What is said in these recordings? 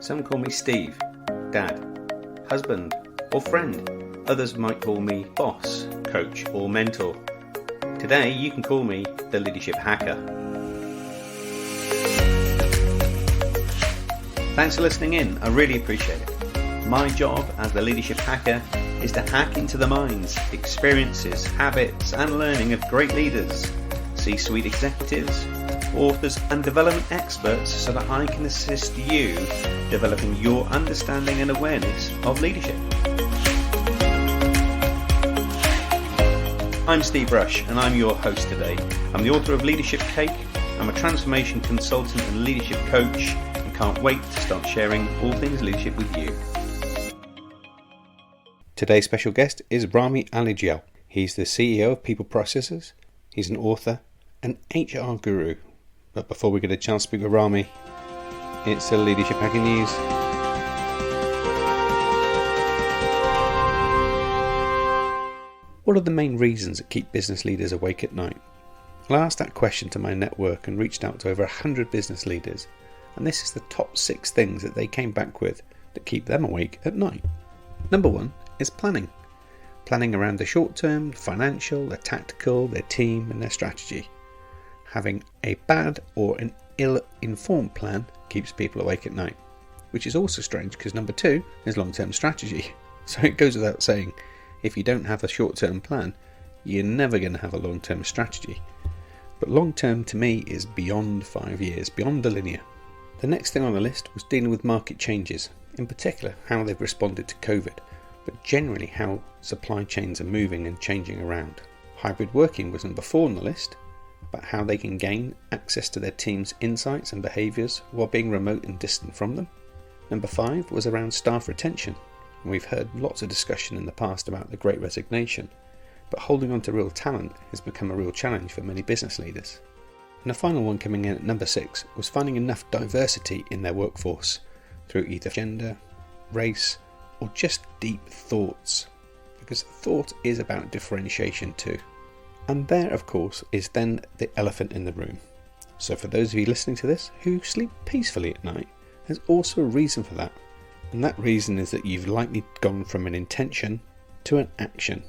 Some call me Steve, Dad, husband, or friend. Others might call me boss, coach, or mentor. Today, you can call me the Leadership Hacker. Thanks for listening in. I really appreciate it. My job as the Leadership Hacker is to hack into the minds, experiences, habits, and learning of great leaders, C-suite executives, authors, and development experts so that I can assist you developing your understanding and awareness of leadership. I'm Steve Rush, and I'm your host today. I'm the author of Leadership Cake. I'm a transformation consultant and leadership coach, and can't wait to start sharing all things leadership with you. Today's special guest is Rhamy Alejeal. He's the CEO of People Processes. He's an author, an HR guru. But before we get a chance to speak with Rhamy, it's the Leadership Hacking News. What are the main reasons that keep business leaders awake at night? Well, I asked that question to my network and reached out to over 100 business leaders, and this is the top 6 things that they came back with that keep them awake at night. Number 1 is planning. Planning around the short term, financial, the tactical, their team and their strategy. Having a bad or an ill-informed plan keeps people awake at night, which is also strange because number 2 is long-term strategy. So it goes without saying, if you don't have a short-term plan, you're never going to have a long-term strategy. But long-term to me is beyond 5 years, beyond the linear. The next thing on the list was dealing with market changes, in particular how they've responded to COVID, but generally how supply chains are moving and changing around. Hybrid working was number 4 on the list, about how they can gain access to their team's insights and behaviours while being remote and distant from them. Number 5 was around staff retention. We've heard lots of discussion in the past about the Great Resignation, but holding on to real talent has become a real challenge for many business leaders. And the final one coming in at number 6 was finding enough diversity in their workforce through either gender, race, or just deep thoughts, because thought is about differentiation too. And there, of course, is then the elephant in the room. So for those of you listening to this who sleep peacefully at night, there's also a reason for that. And that reason is that you've likely gone from an intention to an action.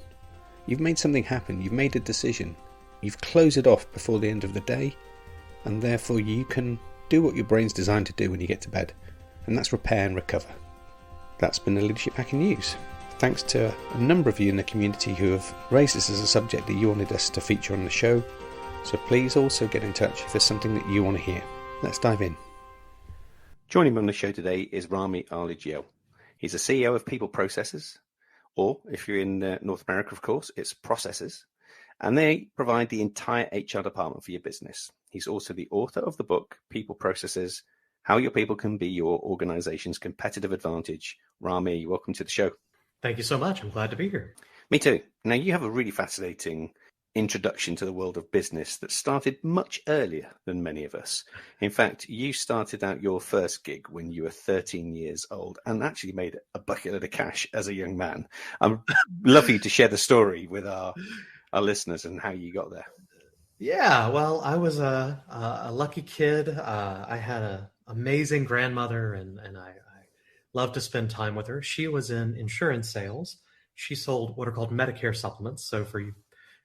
You've made something happen, you've made a decision, you've closed it off before the end of the day, and therefore you can do what your brain's designed to do when you get to bed, and that's repair and recover. That's been the Leadership Hacking News. Thanks to a number of you in the community who have raised this as a subject that you wanted us to feature on the show, so please also get in touch if there's something that you want to hear. Let's dive in. Joining me on the show today is Rhamy Alejeal. He's the CEO of People Processes, or if you're in North America, of course, it's Processes, and they provide the entire HR department for your business. He's also the author of the book, People Processes, How Your People Can Be Your Organization's Competitive Advantage. Rhamy, welcome to the show. Thank you so much. I'm glad to be here. Me too. Now, you have a really fascinating introduction to the world of business that started much earlier than many of us. In fact, you started out your first gig when you were 13 years old and actually made a bucket load of cash as a young man. I'd love for you to share the story with our listeners and how you got there. Yeah, well, I was a lucky kid. I had an amazing grandmother, and I loved to spend time with her. She was in insurance sales. She sold what are called Medicare supplements. So for you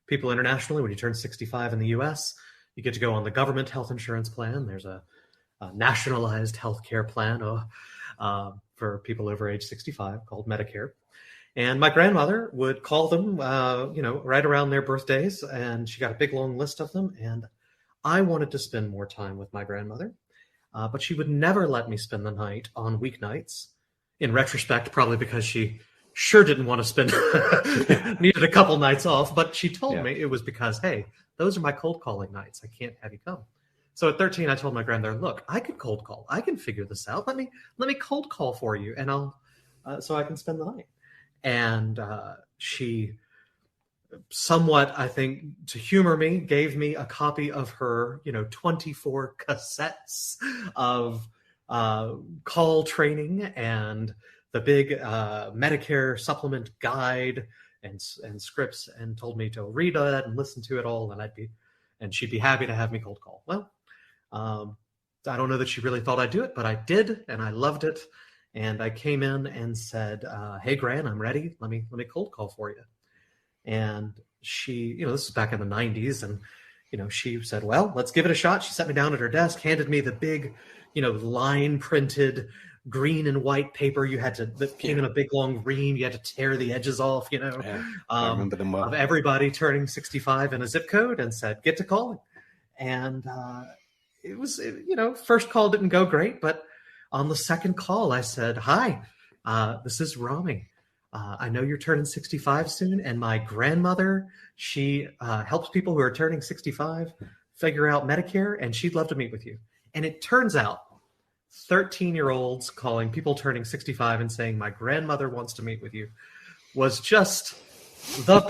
people internationally, when you turn 65 in the US, you get to go on the government health insurance plan. There's a nationalized healthcare plan for people over age 65 called Medicare. And my grandmother would call them, right around their birthdays, and she got a big long list of them. And I wanted to spend more time with my grandmother, but she would never let me spend the night on weeknights. In retrospect, probably because she sure didn't want to spend, needed a couple nights off, but she told me it was because, hey, those are my cold calling nights. I can't have you come. So at 13, I told my grandmother, look, I can cold call. I can figure this out. Let me cold call for you, and so I can spend the night. And she somewhat, I think, to humor me, gave me a copy of her, 24 cassettes of call training and the big Medicare supplement guide and scripts, and told me to read that and listen to it all, and she'd be happy to have me cold call. Well, I don't know that she really thought I'd do it, but I did, and I loved it. And I came in and said, "Hey, Gran, I'm ready. Let me cold call for you." And she, this was back in the '90s, and she said, "Well, let's give it a shot." She sat me down at her desk, handed me the big, line printed green and white paper. That came in a big long ream. You had to tear the edges off, I remember them well. Of everybody turning 65 in a zip code, and said, "Get to calling." And it was, first call didn't go great, but on the second call, I said, "Hi, this is Rhamy. I know you're turning 65 soon, and my grandmother, she helps people who are turning 65 figure out Medicare, and she'd love to meet with you." And it turns out 13-year-olds calling people turning 65 and saying, "My grandmother wants to meet with you," was just the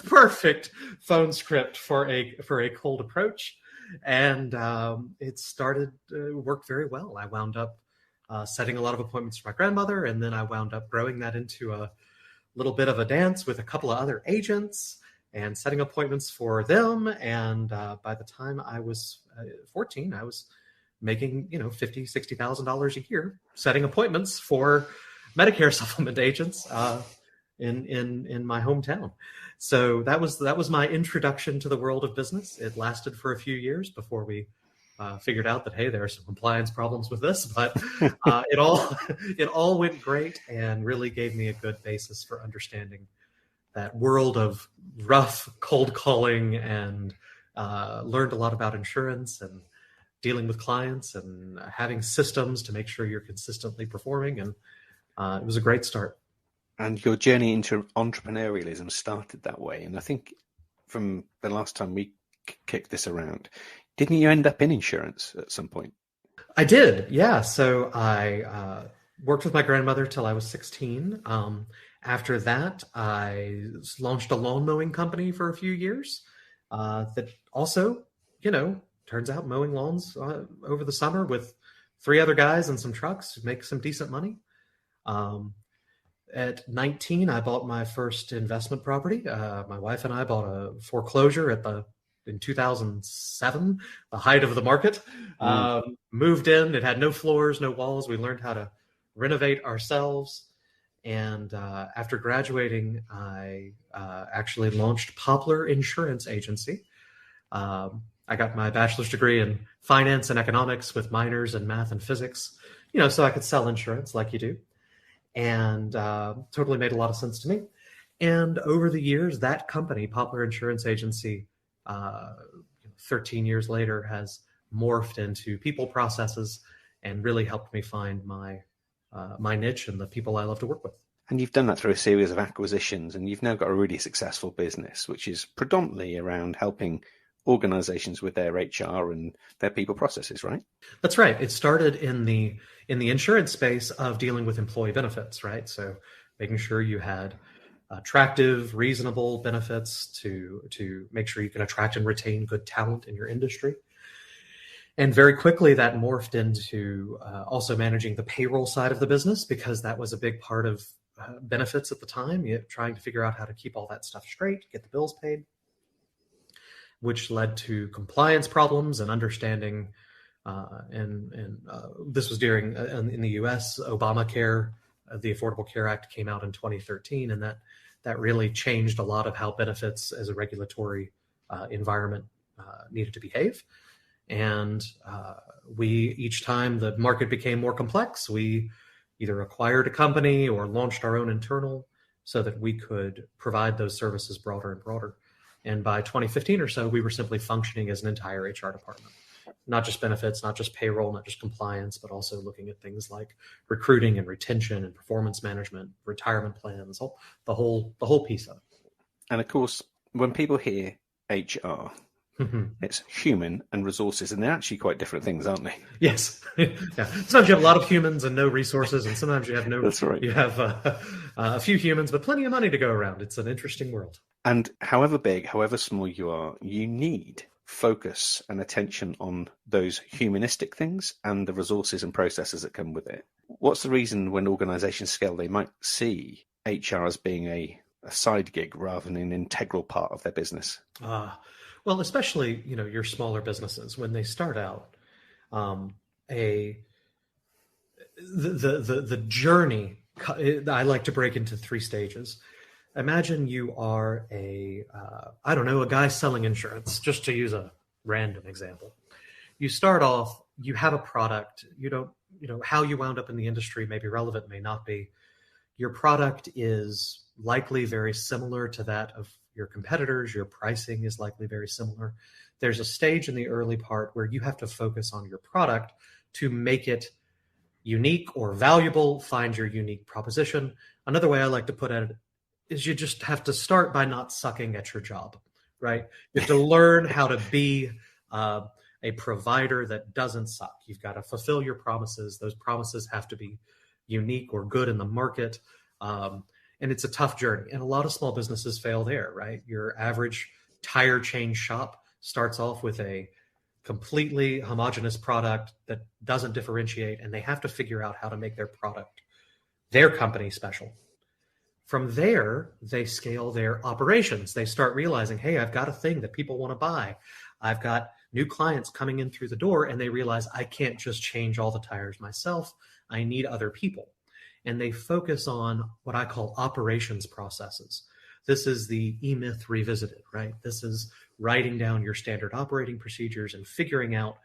perfect phone script for a cold approach. And it worked very well. I wound up setting a lot of appointments for my grandmother, and then I wound up growing that into a little bit of a dance with a couple of other agents and setting appointments for them. And by the time I was 14, I was making $50,000, $60,000 a year setting appointments for Medicare supplement agents in my hometown. So that was my introduction to the world of business. It lasted for a few years before we figured out that, hey, there are some compliance problems with this, but it all went great and really gave me a good basis for understanding that world of rough cold calling, and learned a lot about insurance and dealing with clients and having systems to make sure you're consistently performing. And it was a great start. And your journey into entrepreneurialism started that way. And I think from the last time we kicked this around, didn't you end up in insurance at some point? I did, yeah. So I worked with my grandmother till I was 16. After that, I launched a lawn mowing company for a few years that also, turns out mowing lawns over the summer with 3 other guys and some trucks make some decent money. At 19, I bought my first investment property. My wife and I bought a foreclosure in 2007, the height of the market. Moved in. It had no floors, no walls. We learned how to renovate ourselves. And after graduating, I actually launched Poplar Insurance Agency. I got my bachelor's degree in finance and economics with minors in math and physics, so I could sell insurance like you do. And totally made a lot of sense to me. And over the years, that company, Poplar Insurance Agency, 13 years later, has morphed into people processes and really helped me find my niche and the people I love to work with. And you've done that through a series of acquisitions, and you've now got a really successful business, which is predominantly around helping organizations with their HR and their people processes, right? That's right. It started in the insurance space of dealing with employee benefits, right? So making sure you had attractive, reasonable benefits to make sure you can attract and retain good talent in your industry. And very quickly that morphed into also managing the payroll side of the business, because that was a big part of benefits at the time, trying to figure out how to keep all that stuff straight, get the bills paid, which led to compliance problems and understanding. This was during, in the US, Obamacare, the Affordable Care Act came out in 2013, and that really changed a lot of how benefits as a regulatory environment needed to behave. And each time the market became more complex, we either acquired a company or launched our own internal so that we could provide those services broader and broader. And by 2015 or so, we were simply functioning as an entire HR department, not just benefits, not just payroll, not just compliance, but also looking at things like recruiting and retention and performance management, retirement plans, the whole piece of it. And of course, when people hear HR, it's human and resources, and they're actually quite different things, aren't they? Yes. Yeah. Sometimes you have a lot of humans and no resources, and sometimes you have no. That's right. You have a few humans, but plenty of money to go around. It's an interesting world. And however big, however small you are, you need focus and attention on those humanistic things and the resources and processes that come with it. What's the reason when organizations scale, they might see HR as being a side gig rather than an integral part of their business? Well, especially, your smaller businesses, when they start out, A the journey I like to break into three stages. Imagine you are I don't know, a guy selling insurance, just to use a random example. You start off, you have a product, how you wound up in the industry may be relevant, may not be. Your product is likely very similar to that of your competitors. Your pricing is likely very similar. There's a stage in the early part where you have to focus on your product to make it unique or valuable, find your unique proposition. Another way I like to put it is you just have to start by not sucking at your job, right? You have to learn how to be a provider that doesn't suck. You've got to fulfill your promises. Those promises have to be unique or good in the market. And it's a tough journey. And a lot of small businesses fail there, right? Your average tire change shop starts off with a completely homogenous product that doesn't differentiate, and they have to figure out how to make their product, their company, special. From there, they scale their operations. They start realizing, hey, I've got a thing that people want to buy. I've got new clients coming in through the door, and they realize I can't just change all the tires myself. I need other people. And they focus on what I call operations processes. This is the E-Myth revisited, right? This is writing down your standard operating procedures and figuring out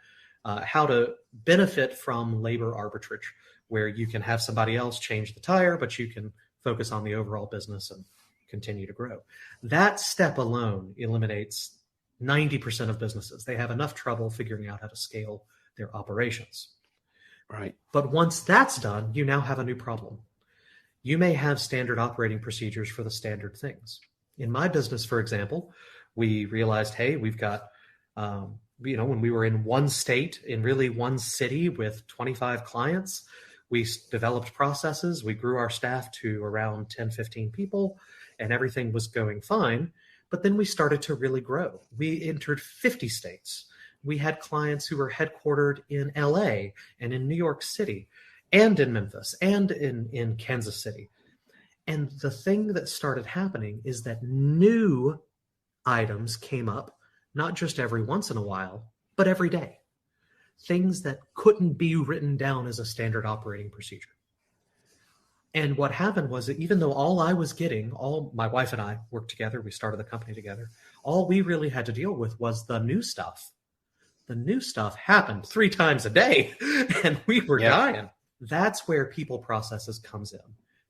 how to benefit from labor arbitrage, where you can have somebody else change the tire, but you can focus on the overall business and continue to grow. That step alone eliminates 90% of businesses. They have enough trouble figuring out how to scale their operations. Right. But once that's done, you now have a new problem. You may have standard operating procedures for the standard things. In my business, for example, we realized, hey, we've got, when we were in one state, in really one city with 25 clients, we developed processes. We grew our staff to around 10, 15 people, and everything was going fine. But then we started to really grow. We entered 50 states. We had clients who were headquartered in LA and in New York City and in Memphis and in Kansas City. And the thing that started happening is that new items came up, not just every once in a while, but every day. Things that couldn't be written down as a standard operating procedure. And what happened was that even though all I was getting, all my wife and I worked together, we started the company together, all we really had to deal with was the new stuff. The new stuff happened 3 times a day, and we were dying. That's where people processes comes in.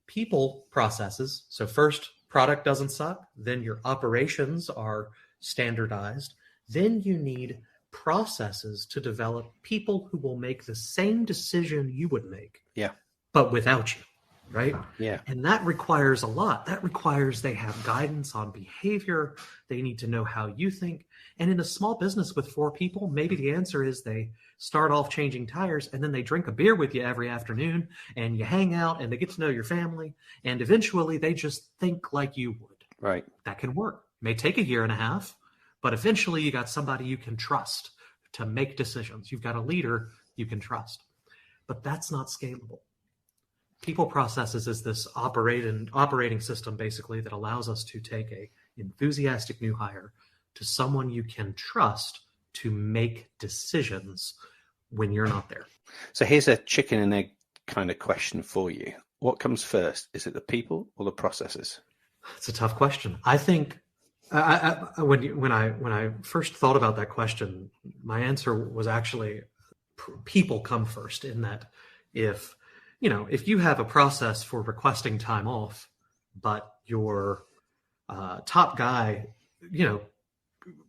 People processes, so first, product doesn't suck, then your operations are standardized, then you need processes to develop people who will make the same decision you would make, but without you, right? Yeah. And that requires a lot. That requires they have guidance on behavior. They need to know how you think. And in a small business with 4 people, maybe the answer is they start off changing tires and then they drink a beer with you every afternoon and you hang out and they get to know your family. And eventually they just think like you would. Right. That can work. It may take a year and a half, but eventually you got somebody you can trust to make decisions. You've got a leader you can trust. But that's not scalable. People processes is this operating system basically that allows us to take a enthusiastic new hire to someone you can trust to make decisions when you're not there. So here's a chicken and egg kind of question for you. What comes first? Is it the people or the processes? It's a tough question. I think when I first thought about that question, my answer was actually people come first, in that if you have a process for requesting time off, but your top guy,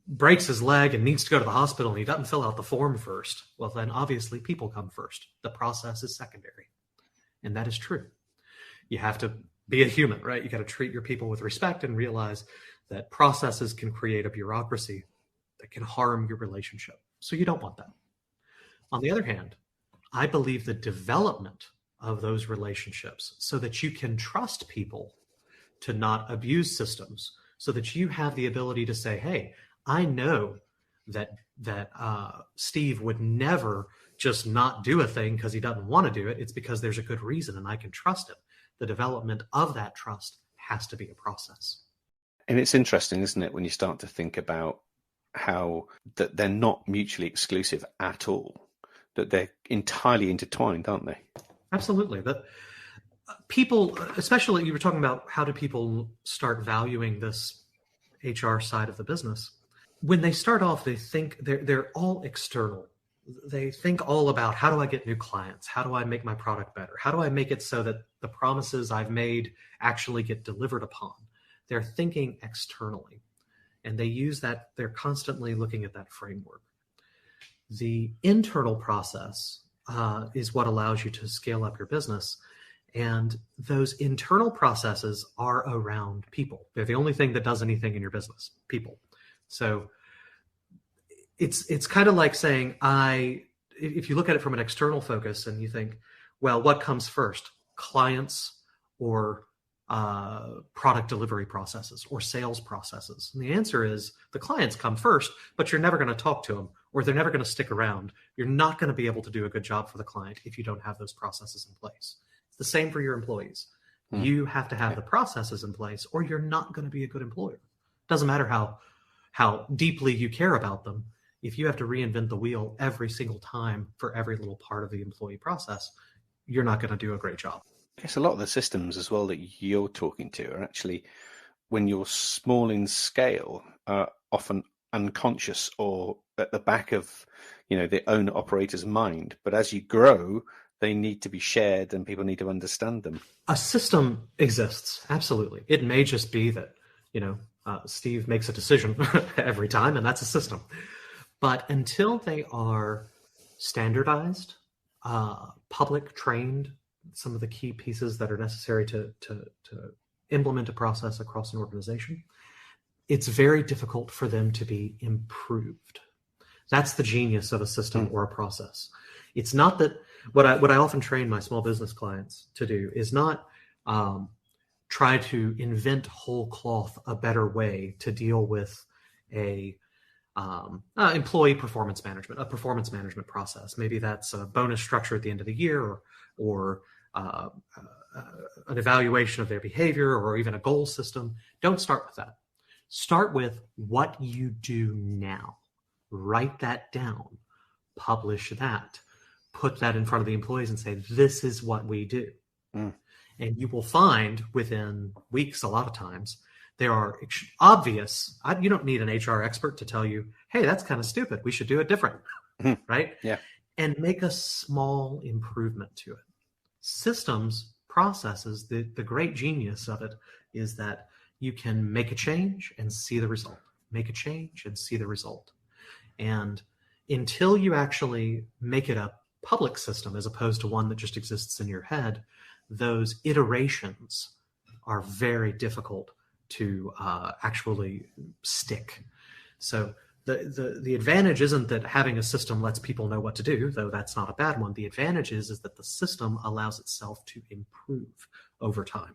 breaks his leg and needs to go to the hospital and he doesn't fill out the form first, well, then obviously people come first. The process is secondary. And that is true. You have to be a human, right? You got to treat your people with respect and realize that processes can create a bureaucracy that can harm your relationship. So you don't want that. On the other hand, I believe the development of those relationships so that you can trust people to not abuse systems, so that you have the ability to say, hey, I know that Steve would never just not do a thing because he doesn't want to do it. It's because there's a good reason and I can trust him. The development of that trust has to be a process. And it's interesting, isn't it, when you start to think about how that they're not mutually exclusive at all. that they're entirely intertwined, aren't they? Absolutely. The people, especially you were talking about how do people start valuing this HR side of the business. When they start off, they think they're all external. They think all about how do I get new clients? How do I make my product better? How do I make it so that the promises I've made actually get delivered upon? They're thinking externally, and they use that. They're constantly looking at that framework. The internal process is what allows you to scale up your business. And those internal processes are around people. They're the only thing that does anything in your business, people. So it's kind of like saying, if you look at it from an external focus and you think, well, what comes first, clients or product delivery processes or sales processes? And the answer is the clients come first, but you're never going to talk to them or they're never going to stick around. You're not going to be able to do a good job for the client if you don't have those processes in place. It's the same for your employees. You have to have the processes in place or you're not going to be a good employer. Doesn't matter how deeply you care about them. If you have to reinvent the wheel every single time for every little part of the employee process, you're not going to do a great job. I guess a lot of the systems as well that you're talking to are actually, when you're small in scale, are often unconscious or at the back of, the owner operator's mind. But as you grow, they need to be shared and people need to understand them. A system exists, absolutely. It may just be that, Steve makes a decision every time, and that's a system. But until they are standardized, public trained, some of the key pieces that are necessary to implement a process across an organization, it's very difficult for them to be improved. That's the genius of a system or a process. It's not that what I often train my small business clients to do is not try to invent whole cloth a better way to deal with a employee performance management, a performance management process. Maybe that's a bonus structure at the end of the year or an evaluation of their behavior or even a goal system. Don't start with that. Start with what you do now. Write that down. Publish that. Put that in front of the employees and say, this is what we do. And you will find within weeks, a lot of times, there are obvious, you don't need an HR expert to tell you, hey, that's kind of stupid. We should do it different, right? Yeah. And make a small improvement to it. Systems, processes, the great genius of it is that you can make a change and see the result. Make a change and see the result. And until you actually make it a public system as opposed to one that just exists in your head, those iterations are very difficult to actually stick. So the advantage isn't that having a system lets people know what to do, though that's not a bad one. The advantage is that the system allows itself to improve over time.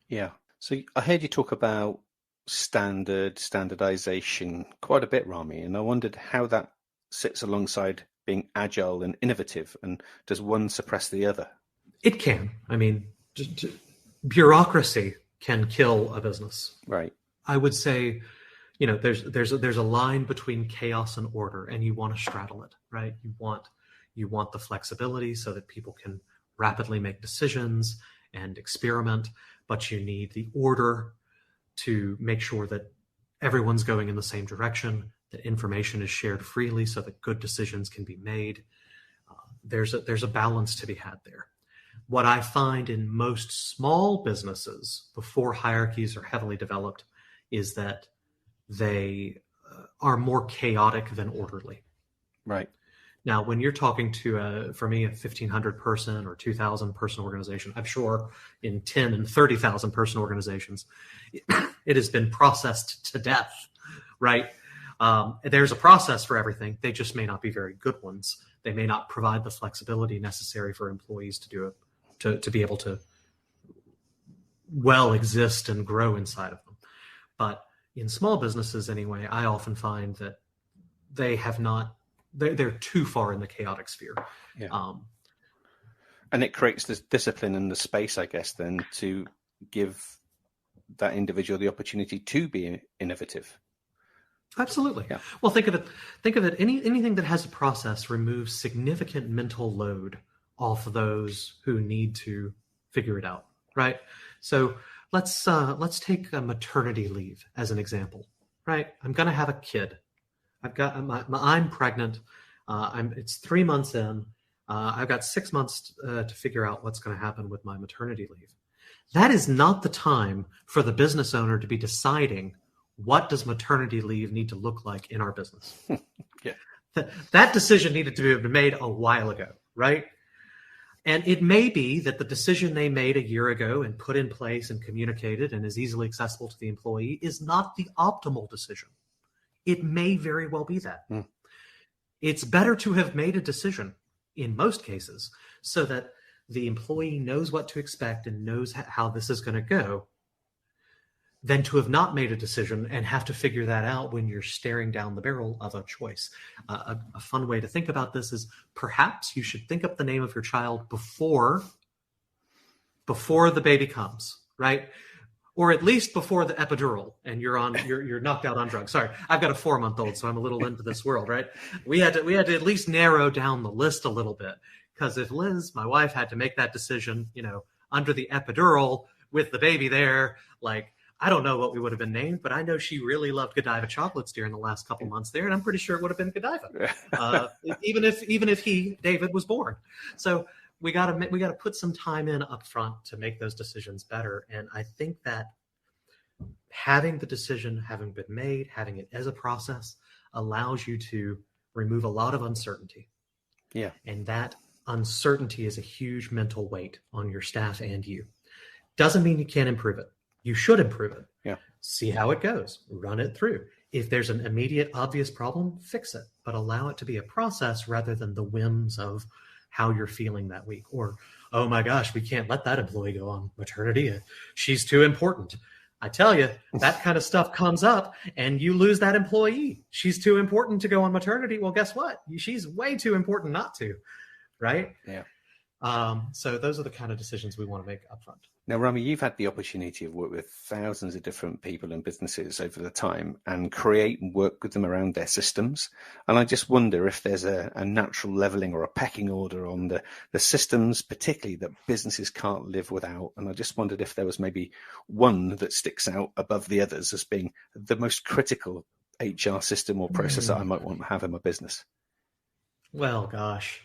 Yeah. So I heard you talk about standardization quite a bit, Rhamy, and I wondered how that sits alongside being agile and innovative, and does one suppress the other? It can. I mean, bureaucracy can kill a business. Right. I would say, there's a line between chaos and order, and you want to straddle it, right? You want the flexibility so that people can rapidly make decisions and experiment, but you need the order to make sure that everyone's going in the same direction, that information is shared freely so that good decisions can be made. There's a balance to be had there. What I find in most small businesses before hierarchies are heavily developed is that they are more chaotic than orderly. Right. Now, when you're talking to, for me, a 1,500 person or 2,000 person organization, I'm sure in 10 and 30,000 person organizations, it has been processed to death, right? There's a process for everything. They just may not be very good ones. They may not provide the flexibility necessary for employees to do it, to be able to well exist and grow inside of them. But in small businesses anyway, I often find that they have not, they're too far in the chaotic sphere. Yeah. And it creates this discipline and the space, I guess, then to give that individual the opportunity to be innovative. Absolutely. Yeah. Well, think of it. Anything that has a process removes significant mental load off of those who need to figure it out, right? So let's take a maternity leave as an example, right? I'm going to have a kid. I'm pregnant. It's 3 months in. I've got 6 months to figure out what's going to happen with my maternity leave. That is not the time for the business owner to be deciding what does maternity leave need to look like in our business. Yeah. That decision needed to have been made a while ago, right? And it may be that the decision they made a year ago and put in place and communicated and is easily accessible to the employee is not the optimal decision. It may very well be that. Mm. It's better to have made a decision in most cases so that the employee knows what to expect and knows how this is going to go than to have not made a decision and have to figure that out when you're staring down the barrel of a choice. A fun way to think about this is perhaps you should think up the name of your child before the baby comes, right? Or at least before the epidural and you're knocked out on drugs. Sorry, I've got a 4-month-old, so I'm a little into this world, right? We had to at least narrow down the list a little bit, because if Liz, my wife, had to make that decision, under the epidural with the baby there, like, I don't know what we would have been named, but I know she really loved Godiva chocolates during the last couple months there, and I'm pretty sure it would have been Godiva, even if David, was born. So we got to put some time in up front to make those decisions better. And I think that having the decision having been made, having it as a process, allows you to remove a lot of uncertainty. Yeah, and that uncertainty is a huge mental weight on your staff and you. Doesn't mean you can't improve it. You should improve it. Yeah. See how it goes. Run it through. If there's an immediate, obvious problem, fix it. But allow it to be a process rather than the whims of how you're feeling that week. Or, oh my gosh, we can't let that employee go on maternity. She's too important. I tell you, that kind of stuff comes up and you lose that employee. She's too important to go on maternity. Well, guess what? She's way too important not to, right? Yeah. So those are the kind of decisions we want to make upfront. Now, Rhamy, you've had the opportunity of work with thousands of different people and businesses over the time and create and work with them around their systems. And I just wonder if there's a natural leveling or a pecking order on the systems, particularly that businesses can't live without. And I just wondered if there was maybe one that sticks out above the others as being the most critical HR system or process that I might want to have in my business. Well, gosh.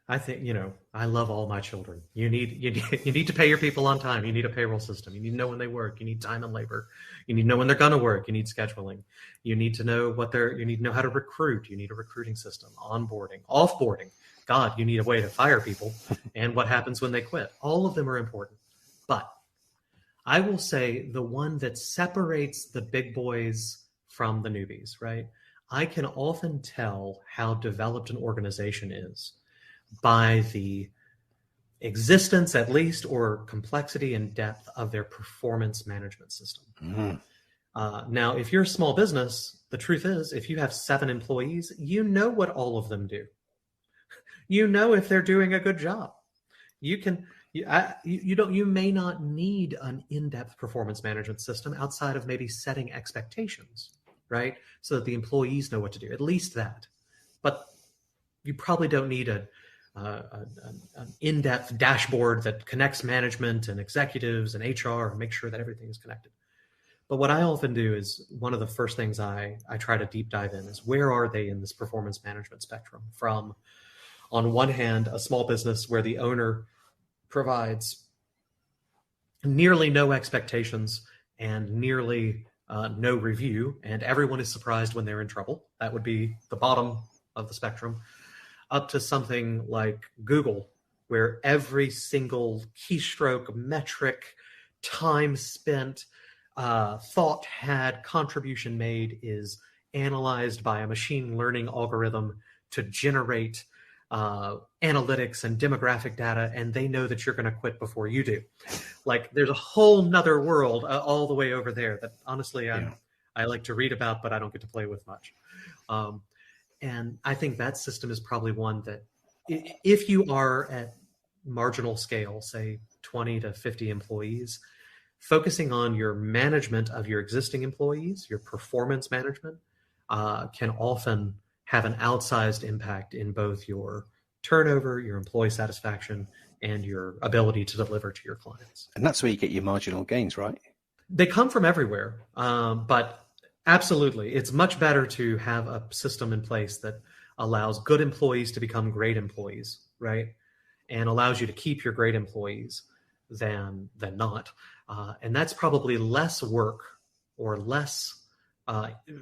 I think, I love all my children. You need to pay your people on time. You need a payroll system. You need to know when they work. You need time and labor. You need to know when they're going to work. You need scheduling. You need to know you need to know how to recruit. You need a recruiting system, onboarding, offboarding. God, you need a way to fire people and what happens when they quit. All of them are important. But I will say the one that separates the big boys from the newbies, right? I can often tell how developed an organization is by the existence, at least, or complexity and depth of their performance management system. Mm-hmm. Now, if you're a small business, the truth is, if you have 7 employees, you know what all of them do. You know if they're doing a good job. You may not need an in-depth performance management system outside of maybe setting expectations, right? So that the employees know what to do, at least that. But you probably don't need an in-depth dashboard that connects management and executives and HR and make sure that everything is connected. But what I often do is one of the first things I try to deep dive in is where are they in this performance management spectrum from, on one hand, a small business where the owner provides nearly no expectations and nearly no review, and everyone is surprised when they're in trouble. That would be the bottom of the spectrum. Up to something like Google, where every single keystroke, metric, time spent, thought had, contribution made is analyzed by a machine learning algorithm to generate analytics and demographic data, and they know that you're going to quit before you do. Like, there's a whole nother world all the way over there that honestly I like to read about, but I don't get to play with much. And I think that system is probably one that if you are at marginal scale, say 20 to 50 employees, focusing on your management of your existing employees, your performance management, can often have an outsized impact in both your turnover, your employee satisfaction, and your ability to deliver to your clients. And that's where you get your marginal gains, right? They come from everywhere, but absolutely, it's much better to have a system in place that allows good employees to become great employees, right? And allows you to keep your great employees than not. And that's probably less work or less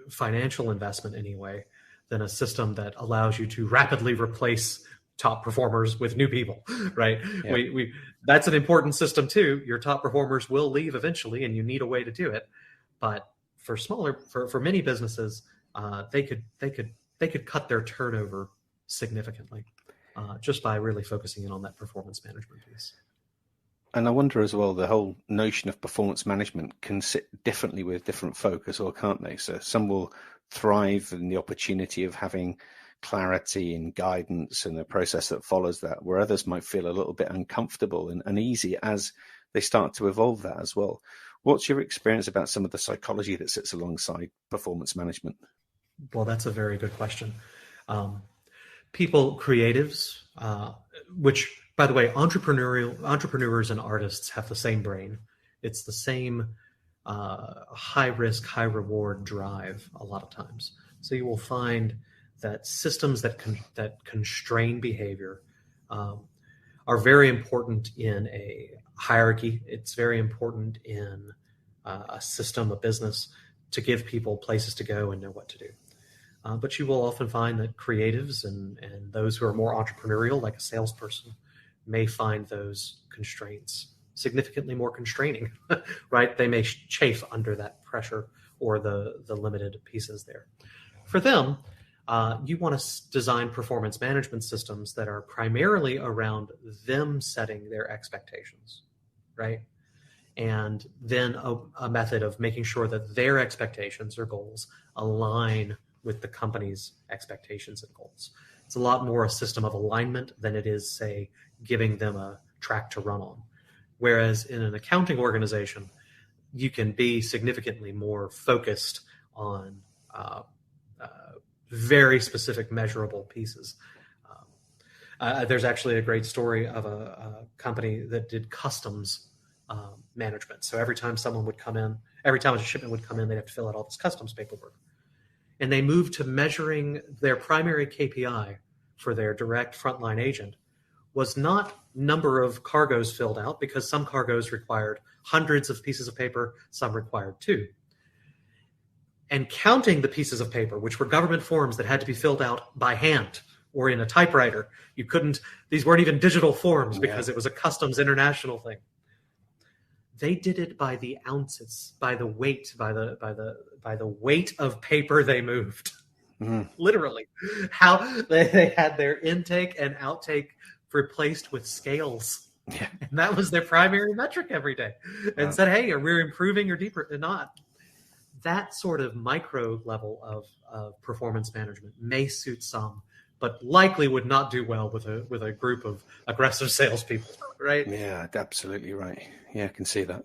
financial investment anyway than a system that allows you to rapidly replace top performers with new people, right? Yeah. That's an important system too. Your top performers will leave eventually, and you need a way to do it. But for many businesses, they could cut their turnover significantly just by really focusing in on that performance management piece. And I wonder as well, the whole notion of performance management can sit differently with different folk as well, can't they? So some will thrive in the opportunity of having clarity and guidance and a process that follows that, where others might feel a little bit uncomfortable and uneasy as they start to evolve that as well. What's your experience about some of the psychology that sits alongside performance management? Well, that's a very good question. Creatives, which, by the way, entrepreneurs and artists have the same brain. It's the same high risk, high reward drive a lot of times. So you will find that systems that constrain behavior are very important in a hierarchy. It's very important in a system, a business, to give people places to go and know what to do. But you will often find that creatives and those who are more entrepreneurial, like a salesperson, may find those constraints significantly more constraining, right? They may chafe under that pressure or the limited pieces there. For them, you want to design performance management systems that are primarily around them setting their expectations, right? And then a method of making sure that their expectations or goals align with the company's expectations and goals. It's a lot more a system of alignment than it is, say, giving them a track to run on. Whereas in an accounting organization, you can be significantly more focused on very specific measurable pieces. There's actually a great story of a company that did customs management. So every time a shipment would come in, they'd have to fill out all this customs paperwork. And they moved to measuring their primary KPI for their direct frontline agent was not number of cargoes filled out, because some cargoes required hundreds of pieces of paper, some required 2. And counting the pieces of paper, which were government forms that had to be filled out by hand or in a typewriter. These weren't even digital forms because it was a customs international thing. They did it by the ounces, by the weight, by the weight of paper they moved. Mm-hmm. Literally, how they had their intake and outtake replaced with scales. Yeah. And that was their primary metric every day. And said, hey, we're improving or deeper or not. That sort of micro level of performance management may suit some, but likely would not do well with a group of aggressive salespeople, right? Yeah, absolutely right. Yeah, I can see that.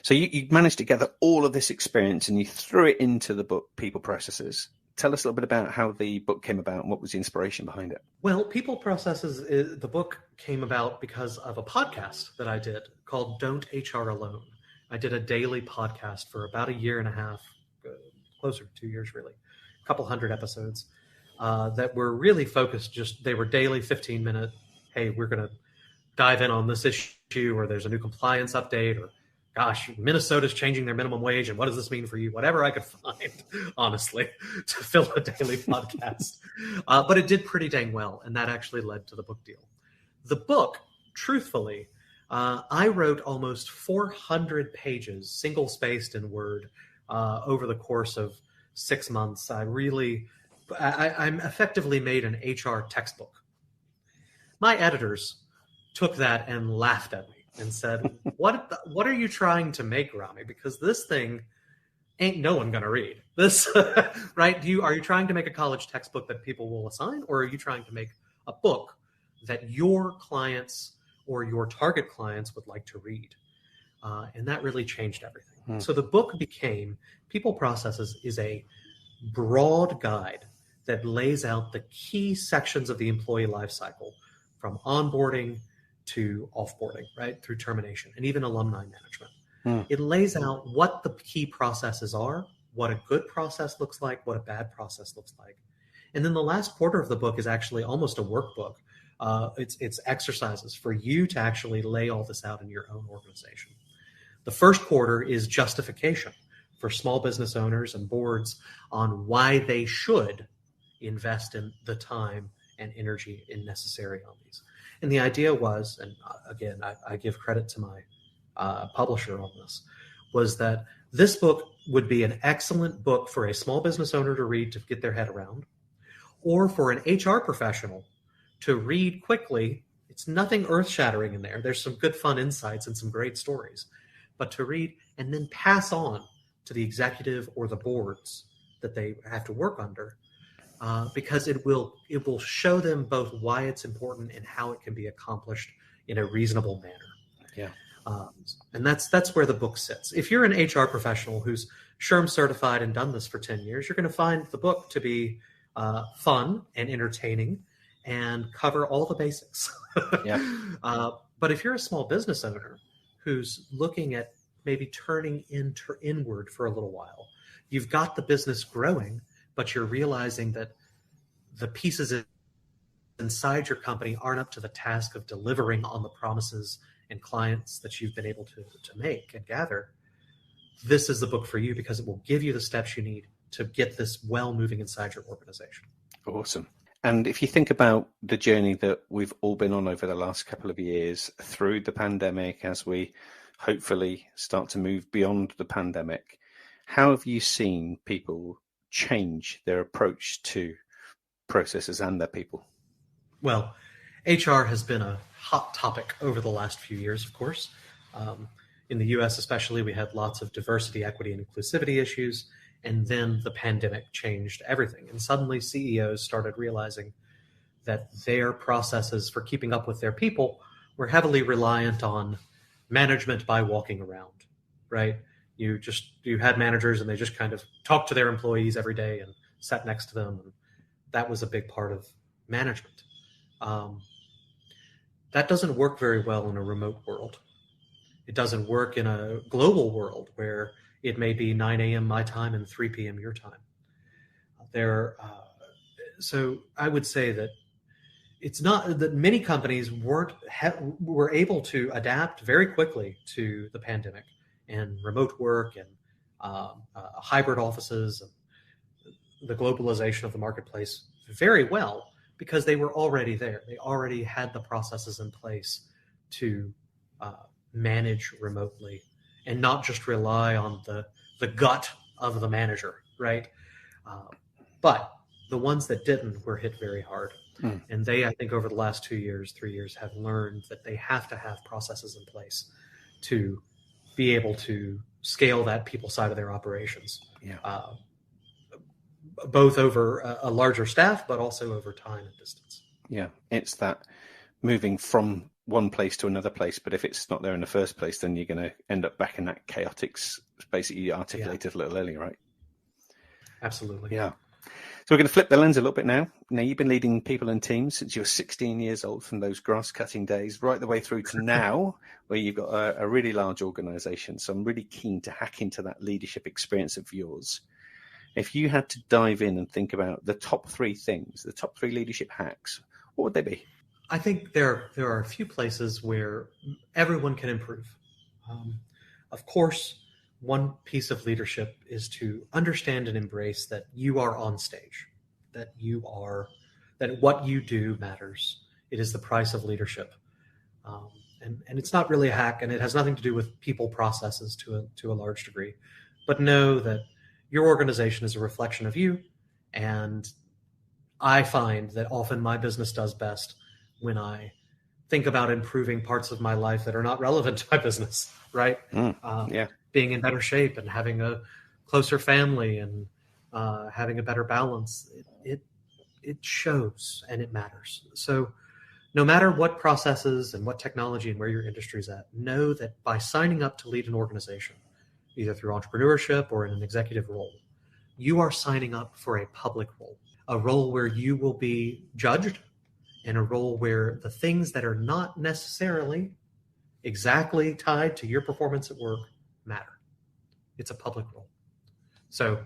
So you managed to gather all of this experience and you threw it into the book, People Processes. Tell us a little bit about how the book came about and what was the inspiration behind it. Well, People Processes, the book came about because of a podcast that I did called Don't HR Alone. I did a daily podcast for about 1.5 years, closer to 2 years, really, a couple hundred episodes that were really focused. They were daily 15-minute, hey, we're going to dive in on this issue, or there's a new compliance update, or gosh, Minnesota's changing their minimum wage, and what does this mean for you? Whatever I could find, honestly, to fill a daily podcast. But it did pretty dang well, and that actually led to the book deal. The book, truthfully, I wrote almost 400 pages, single-spaced in Word, over the course of 6 months. I'm effectively made an HR textbook. My editors took that and laughed at me and said, what are you trying to make, Rhamy? Because this thing ain't no one going to read. This, right? Are you trying to make a college textbook that people will assign, or are you trying to make a book that your clients or your target clients would like to read? And that really changed everything. So the book became, People Processes is a broad guide that lays out the key sections of the employee life cycle, from onboarding to offboarding, right, through termination, and even alumni management. It lays out what the key processes are, what a good process looks like, what a bad process looks like. And then the last quarter of the book is actually almost a workbook. It's exercises for you to actually lay all this out in your own organization. The first quarter is justification for small business owners and boards on why they should invest in the time and energy necessary on these. And the idea was, and again, I give credit to my publisher on this, was that this book would be an excellent book for a small business owner to read to get their head around, or for an HR professional to read quickly. It's nothing earth-shattering in there. There's some good fun insights and some great stories, but to read and then pass on to the executive or the boards that they have to work under, because it will show them both why it's important and how it can be accomplished in a reasonable manner. Yeah. And that's where the book sits. If you're an HR professional who's SHRM certified and done this for 10 years, you're going to find the book to be fun and entertaining and cover all the basics. Yeah. But if you're a small business owner who's looking at maybe turning inward for a little while, you've got the business growing, but you're realizing that the pieces inside your company aren't up to the task of delivering on the promises and clients that you've been able to make and gather. This is the book for you, because it will give you the steps you need to get this well moving inside your organization. Awesome. And if you think about the journey that we've all been on over the last couple of years through the pandemic, as we hopefully start to move beyond the pandemic, how have you seen people change their approach to processes and their people? Well, HR has been a hot topic over the last few years, of course. In the US especially, we had lots of diversity, equity, and inclusivity issues. And then the pandemic changed everything. And suddenly CEOs started realizing that their processes for keeping up with their people were heavily reliant on management by walking around, right? You had managers and they just kind of talked to their employees every day and sat next to them. And that was a big part of management. That doesn't work very well in a remote world. It doesn't work in a global world where it may be 9 a.m. my time and 3 p.m. your time. So I would say that it's not that many companies were able to adapt very quickly to the pandemic and remote work and hybrid offices and the globalization of the marketplace very well, because they were already there. They already had the processes in place to manage remotely and not just rely on the gut of the manager, right? But the ones that didn't were hit very hard. And they, I think, over the last 2 years, 3 years, have learned that they have to have processes in place to be able to scale that people side of their operations. Yeah. Both over a larger staff, but also over time and distance. Yeah, it's that moving from one place to another place, but if it's not there in the first place, then you're going to end up back in that chaotic space that you articulated a little earlier, right? Absolutely. Yeah. So we're going to flip the lens a little bit now. Now, you've been leading people and teams since you were 16 years old, from those grass-cutting days right the way through to now, where you've got a really large organization. So I'm really keen to hack into that leadership experience of yours. If you had to dive in and think about the top 3 things, the top 3 leadership hacks, what would they be? I think there are a few places where everyone can improve. Of course, one piece of leadership is to understand and embrace that you are on stage, that what you do matters. It is the price of leadership. And it's not really a hack, and it has nothing to do with people processes to a large degree. But know that your organization is a reflection of you. And I find that often my business does best when I think about improving parts of my life that are not relevant to my business, right? Being in better shape and having a closer family and having a better balance, it shows and it matters. So no matter what processes and what technology and where your industry is at, know that by signing up to lead an organization, either through entrepreneurship or in an executive role, you are signing up for a public role, a role where you will be judged, and a role where the things that are not necessarily exactly tied to your performance at work matter. It's a public role. So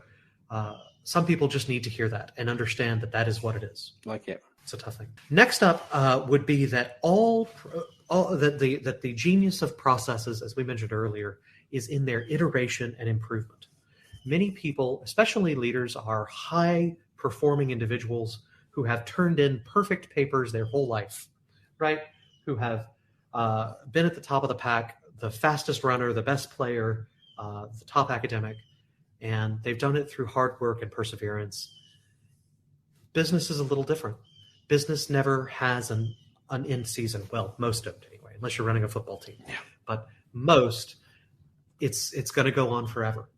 some people just need to hear that and understand that that is what it is. Like it. It's a tough thing. Next up would be that that the genius of processes, as we mentioned earlier, is in their iteration and improvement. Many people, especially leaders, are high-performing individuals who have turned in perfect papers their whole life, right? Who have been at the top of the pack, the fastest runner, the best player, the top academic, and they've done it through hard work and perseverance. Business is a little different. Business never has an end season. Well, most of it anyway, unless you're running a football team. Yeah. But most, it's going to go on forever.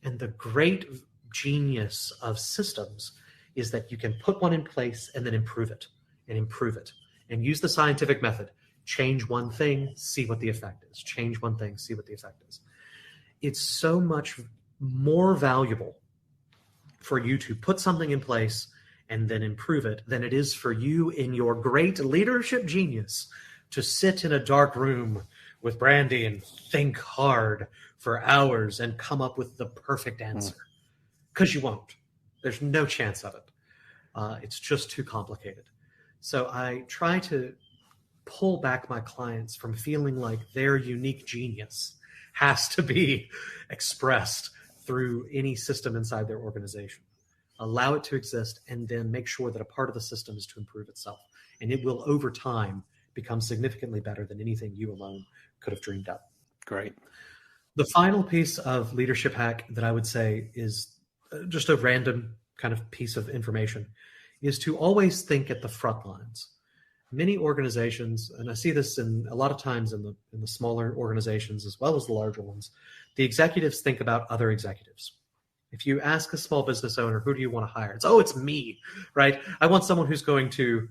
And the great genius of systems is that you can put one in place and then improve it and use the scientific method. Change one thing, see what the effect is. Change one thing, see what the effect is. It's so much more valuable for you to put something in place and then improve it than it is for you in your great leadership genius to sit in a dark room with brandy and think hard for hours and come up with the perfect answer. Because you won't. There's no chance of it. It's just too complicated. So I try to pull back my clients from feeling like their unique genius has to be expressed through any system inside their organization. Allow it to exist, and then make sure that a part of the system is to improve itself. And it will, over time, become significantly better than anything you alone could have dreamed up. Great. The final piece of leadership hack that I would say is just a random kind of piece of information is to always think at the front lines. Many organizations, and I see this in a lot of times in the smaller organizations as well as the larger ones, the executives think about other executives. If you ask a small business owner, who do you want to hire? It's me, right? I want someone who's going to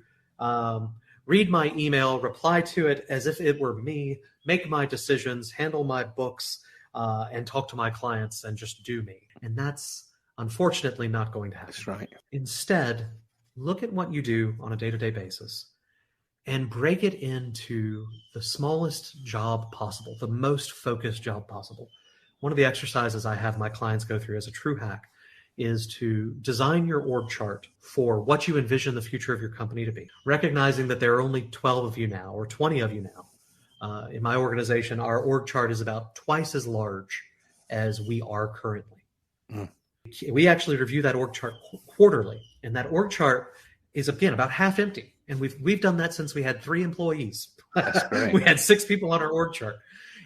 read my email, reply to it as if it were me, make my decisions, handle my books, and talk to my clients and just do me. And that's unfortunately not going to happen. That's right. Instead, look at what you do on a day-to-day basis and break it into the smallest job possible, the most focused job possible. One of the exercises I have my clients go through as a true hack is to design your org chart for what you envision the future of your company to be, recognizing that there are only 12 of you now or 20 of you now. In my organization, our org chart is about twice as large as we are currently. We actually review that org chart quarterly, and that org chart is, again, about half empty. And we've done that since we had 3 employees. That's great. We had 6 people on our org chart.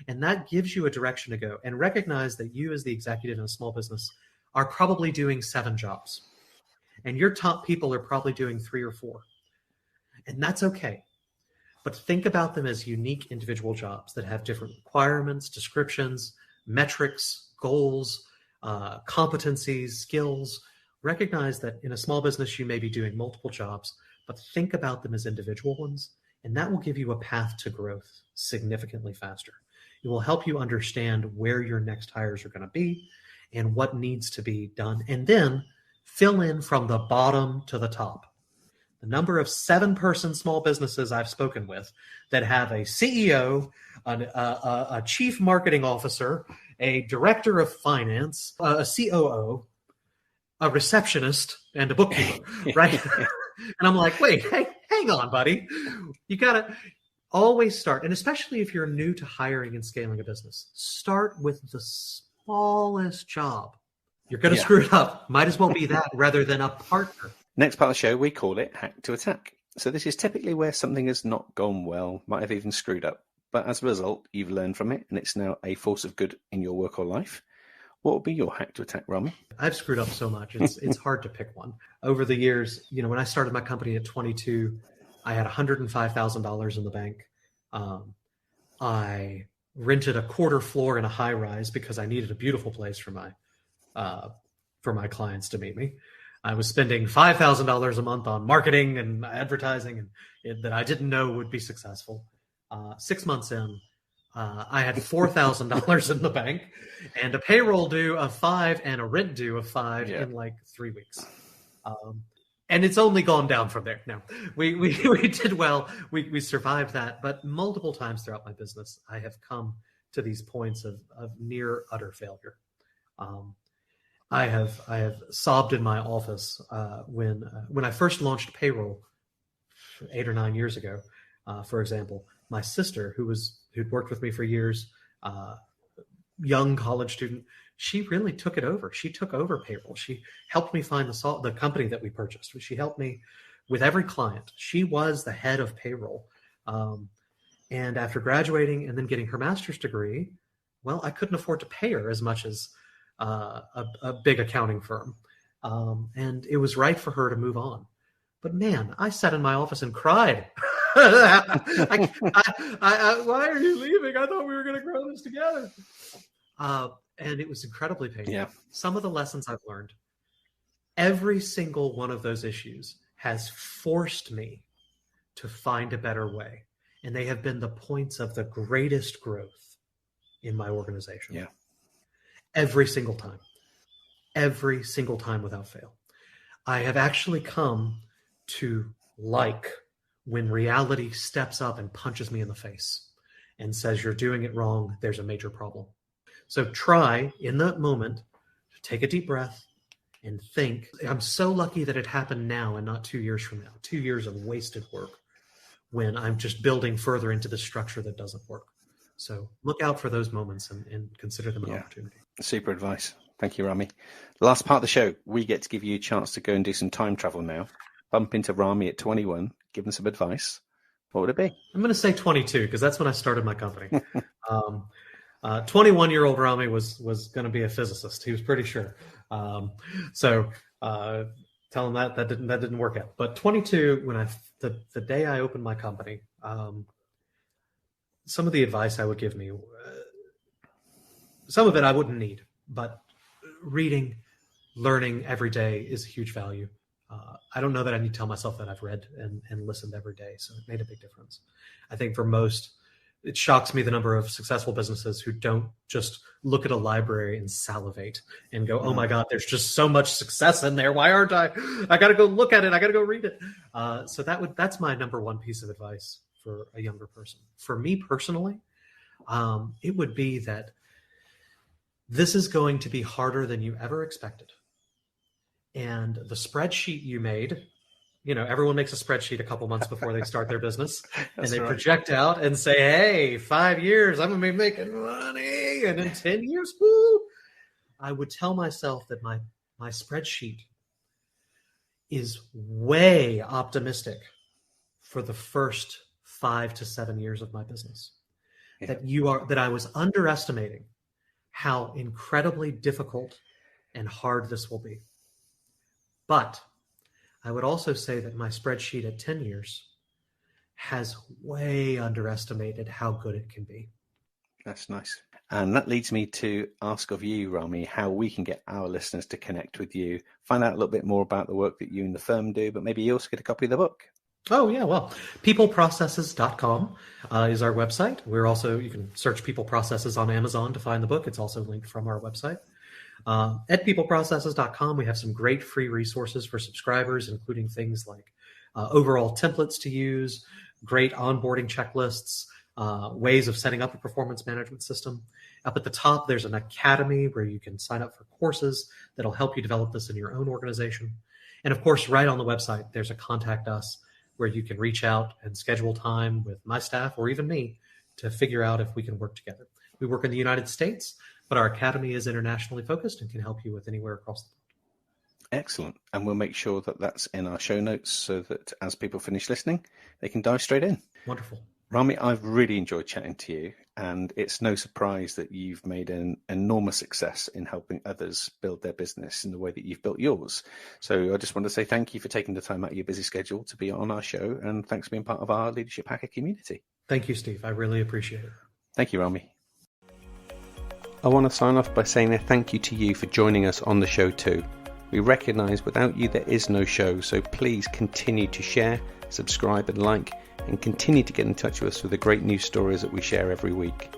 And that gives you a direction to go. And recognize that you as the executive in a small business are probably doing 7 jobs. And your top people are probably doing 3 or 4. And that's okay. But think about them as unique individual jobs that have different requirements, descriptions, metrics, goals, competencies, skills. Recognize that in a small business, you may be doing multiple jobs, but think about them as individual ones. And that will give you a path to growth significantly faster. It will help you understand where your next hires are going to be and what needs to be done. And then fill in from the bottom to the top. The number of 7-person small businesses I've spoken with that have a CEO, a chief marketing officer, a director of finance, a COO, a receptionist, and a bookkeeper, right? And I'm like, wait, hang on, buddy. You got to always start, and especially if you're new to hiring and scaling a business, start with the smallest job. You're going to screw it up. Might as well be that rather than a partner. Next part of the show, we call it Hack to Attack. So this is typically where something has not gone well, might have even screwed up. But as a result, you've learned from it, and it's now a force of good in your work or life. What would be your hack to attack, Rhamy? I've screwed up so much. It's hard to pick one. Over the years, when I started my company at 22, I had $105,000 in the bank. I rented a quarter floor in a high rise because I needed a beautiful place for my clients to meet me. I was spending $5,000 a month on marketing and advertising and that I didn't know would be successful. 6 months in, I had $4,000 in the bank and a payroll due of 5 and a rent due of 5 in like 3 weeks. And it's only gone down from there. No, we did well. We survived that, but multiple times throughout my business, I have come to these points of near utter failure. I have sobbed in my office when I first launched payroll 8 or 9 years ago. For example, my sister, who'd worked with me for years, young college student, she really took it over. She took over payroll. She helped me find the company that we purchased. She helped me with every client. She was the head of payroll. And after graduating and then getting her master's degree, well, I couldn't afford to pay her as much as a big accounting firm. And it was right for her to move on. But man, I sat in my office and cried. Why are you leaving? I thought we were going to grow this together. And it was incredibly painful. Yeah. Some of the lessons I've learned, every single one of those issues has forced me to find a better way. And they have been the points of the greatest growth in my organization. Yeah. Every single time without fail. I have actually come to like when reality steps up and punches me in the face and says, you're doing it wrong. There's a major problem. So try in that moment to take a deep breath and think, I'm so lucky that it happened now and not 2 years from now, 2 years of wasted work when I'm just building further into the structure that doesn't work. So look out for those moments and consider them an opportunity. Super advice. Thank you, Rhamy. Last part of the show, we get to give you a chance to go and do some time travel now. Bump into Rhamy at 21, give him some advice. What would it be? I'm going to say 22 because that's when I started my company. 21-year-old Rhamy was going to be a physicist. He was pretty sure. So tell him that didn't work out. But 22, when the day I opened my company, some of the advice I would give me, some of it I wouldn't need, but reading, learning every day is a huge value. I don't know that I need to tell myself that I've read and listened every day. So it made a big difference. I think for most, it shocks me the number of successful businesses who don't just look at a library and salivate and go, oh my God, there's just so much success in there. Why aren't I got to go look at it. I got to go read it. So that's my number one piece of advice for a younger person. For me personally, it would be that this is going to be harder than you ever expected. And the spreadsheet you made, everyone makes a spreadsheet a couple months before they start their business and they project out and say, hey, 5 years, I'm going to be making money. And in 10 years, woo. I would tell myself that my spreadsheet is way optimistic for the first 5 to 7 years of my business. Yeah. That I was underestimating how incredibly difficult and hard this will be. But I would also say that my spreadsheet at 10 years has way underestimated how good it can be. That's nice. And that leads me to ask of you, Rhamy, how we can get our listeners to connect with you, find out a little bit more about the work that you and the firm do, but maybe you also get a copy of the book. Oh, yeah. Well, peopleprocesses.com is our website. You can search People Processes on Amazon to find the book. It's also linked from our website. At peopleprocesses.com, we have some great free resources for subscribers, including things like overall templates to use, great onboarding checklists, ways of setting up a performance management system. Up at the top, there's an academy where you can sign up for courses that'll help you develop this in your own organization. And of course, right on the website, there's a contact us where you can reach out and schedule time with my staff or even me to figure out if we can work together. We work in the United States, but our academy is internationally focused and can help you with anywhere across the world. Excellent. And we'll make sure that that's in our show notes so that as people finish listening, they can dive straight in. Wonderful. Rhamy, I've really enjoyed chatting to you, and it's no surprise that you've made an enormous success in helping others build their business in the way that you've built yours. So I just want to say thank you for taking the time out of your busy schedule to be on our show, and thanks for being part of our Leadership Hacker community. Thank you, Steve. I really appreciate it. Thank you, Rhamy. I want to sign off by saying a thank you to you for joining us on the show too. We recognise without you there is no show, so please continue to share, subscribe and like, and continue to get in touch with us with the great news stories that we share every week.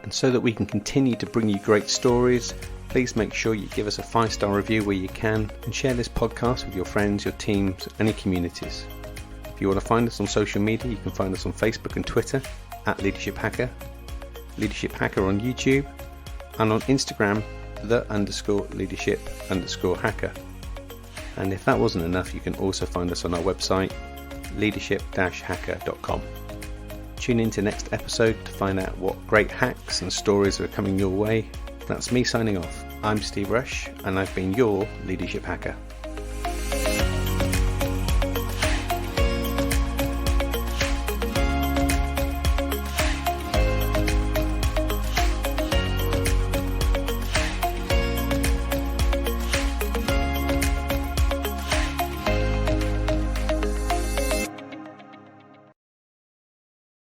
And so that we can continue to bring you great stories, please make sure you give us a 5-star review where you can and share this podcast with your friends, your teams, and your communities. If you want to find us on social media, you can find us on Facebook and Twitter @Leadership Hacker, Leadership Hacker on YouTube, and on Instagram _leadership_hacker. And if that wasn't enough, you can also find us on our website leadership-hacker.com. Tune in to next episode to find out what great hacks and stories are coming your way. That's me signing off. I'm Steve Rush, and I've been your Leadership Hacker.